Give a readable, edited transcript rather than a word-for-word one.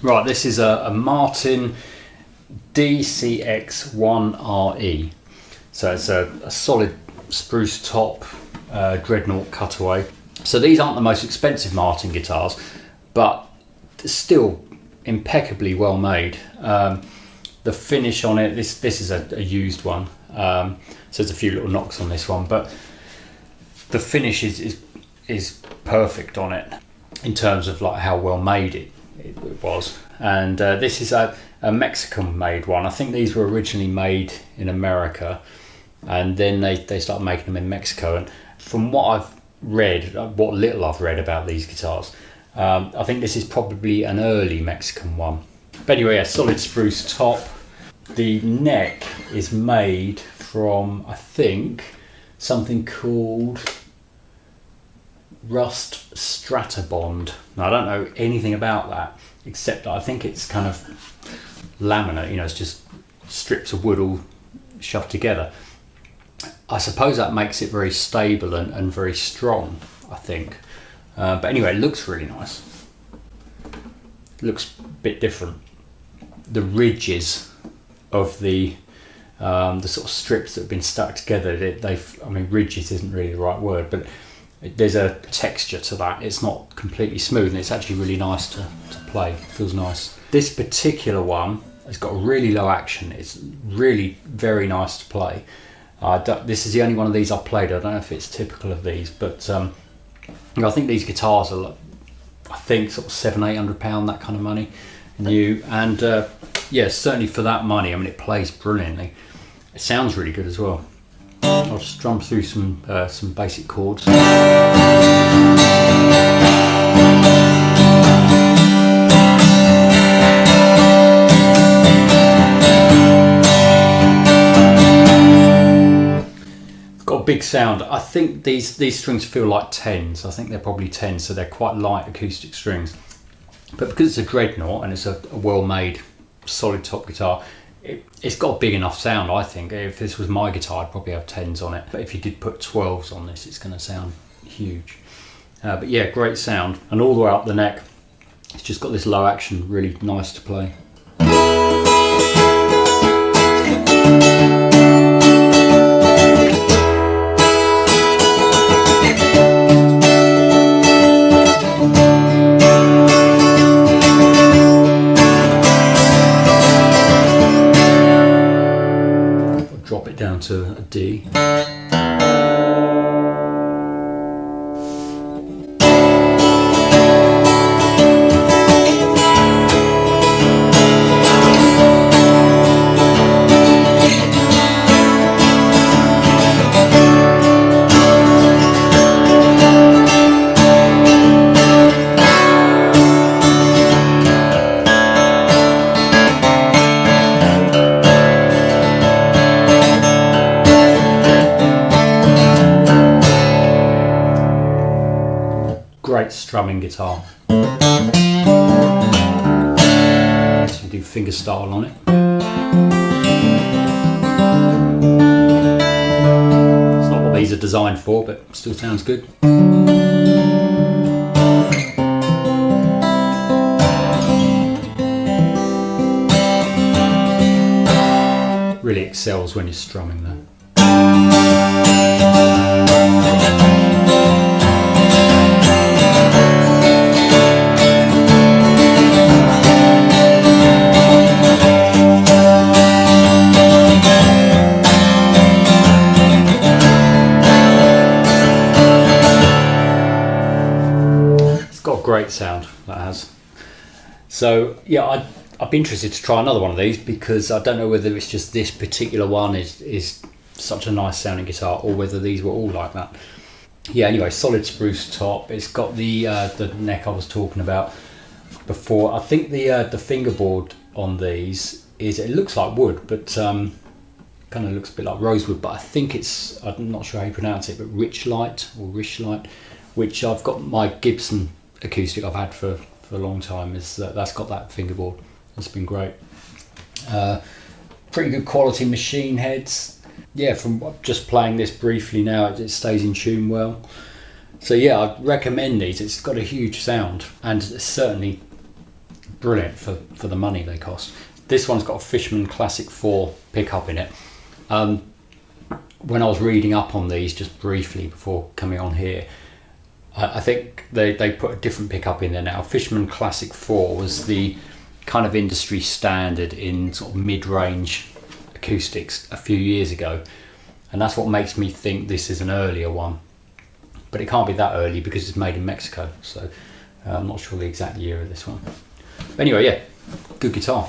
Right, this is a Martin DCX1RE. So it's a solid spruce top dreadnought cutaway. So these aren't the most expensive Martin guitars, but still impeccably well made. The finish on it, this is a used one, so there's a few little knocks on this one, but the finish is perfect on it in terms of like how well made it was. And this is a Mexican made one. I think these were originally made in America, and then they started making them in Mexico. And from what I've read, what little I've read about these guitars, I think this is probably an early Mexican one. But anyway, a solid spruce top. The neck is made from, I think, something called rust stratabond. Now, I don't know anything about that, except that I think it's kind of laminate, you know, it's just strips of wood all shoved together. I suppose that makes it very stable and very strong, I think. But anyway, it looks really nice. It looks a bit different. The ridges of the sort of strips that have been stuck together, I mean, ridges isn't really the right word, but there's a texture to that. It's not completely smooth, and it's actually really nice to play. It feels nice. This particular one has got really low action. It's really very nice to play. This is the only one of these I've played. I don't know if it's typical of these, but I think these guitars are, I think, sort of £700–800, that kind of money, new. And yeah, certainly for that money, I mean, it plays brilliantly. It sounds really good as well. I'll just strum through some basic chords. Big sound. I think these strings feel like 10s. I think they're probably 10s, so they're quite light acoustic strings. But because it's a dreadnought and it's a well-made, solid top guitar, it's got a big enough sound, I think. If this was my guitar, I'd probably have 10s on it. But if you did put 12s on this, it's going to sound huge. But yeah, great sound. And all the way up the neck, it's just got this low action, really nice to play. Drop it down to a D. Great strumming guitar. So you do fingerstyle on it. It's not what these are designed for, but still sounds good. Really excels when you're strumming there. Great sound that has. So yeah, I'd be interested to try another one of these, because I don't know whether it's just this particular one is such a nice sounding guitar, or whether these were all like that. Yeah, anyway, solid spruce top. It's got the neck I was talking about before. I think the fingerboard on these it looks like wood, but kind of looks a bit like rosewood, but I think it's, I'm not sure how you pronounce it, but Richlite or Richlite, which I've got my Gibson acoustic I've had for a long time, that's got that fingerboard. It's been great. Pretty good quality machine heads. Yeah, from just playing this briefly now, it stays in tune well. So yeah, I'd recommend these. It's got a huge sound, and it's certainly brilliant for the money they cost. This one's got a Fishman Classic 4 pickup in it. When I was reading up on these just briefly before coming on here, I think they put a different pickup in there now. Fishman Classic 4 was the kind of industry standard in sort of mid-range acoustics a few years ago, and that's what makes me think this is an earlier one, but it can't be that early because it's made in Mexico, so I'm not sure the exact year of this one. But anyway, yeah, good guitar.